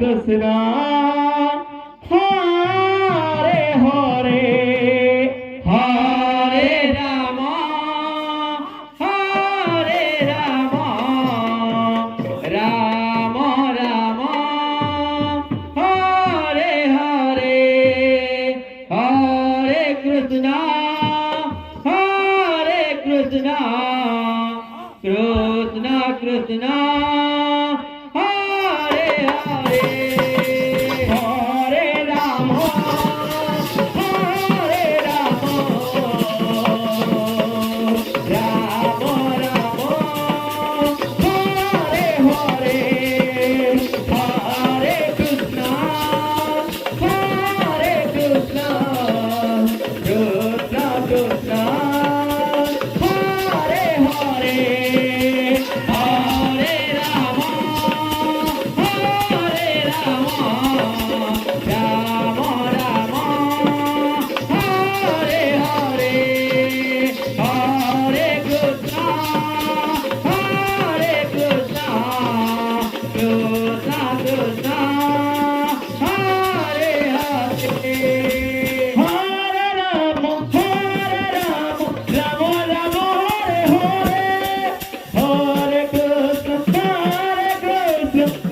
Krishna Hare Hare Hare Ram Ram Ram Hare Hare Hare Krishna Krishna Krishna Hare Hare Hare Ram Ram Ram Hare Hare Hare Krishna Krishna Krishna Hare Hare Hare Ram Ram Ram Hare Hare Hare Krishna Krishna Krishna Hare Hare Hare Ram Ram Ram Hare Hare Hare Krishna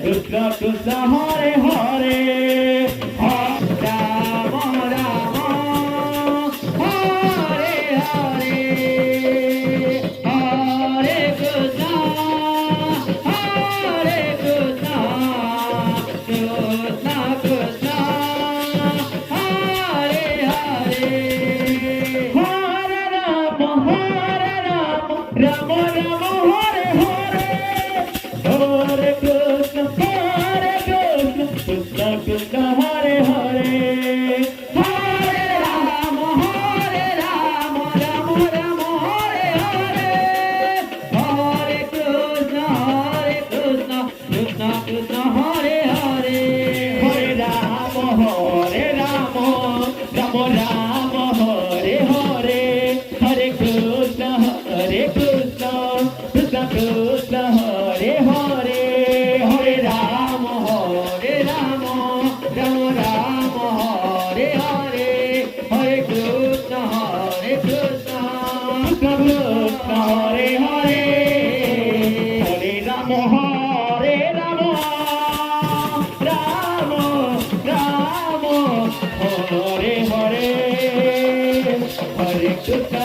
Krishna Krishna Hare Hare Ram Ram Hare Hare Hare Krishna Krishna Krishna Hare Hare Hare Ram Ram Ram Hare Hare Hare Krishna Krishna Krishna Hare Hare Hare Ram Ram Ram Hare Hare Hare Krishna Krishna Krishna Hare Hare Hare Ram Ram Ram Hare Hare Hare Krishna Krishna Krishna Hare Hare Hare Ram Ram Ram Hare Hare Hare Krishna Krishna Krishna Hare Hare Hare Ram Ram Ram Hare Hare Hare Krishna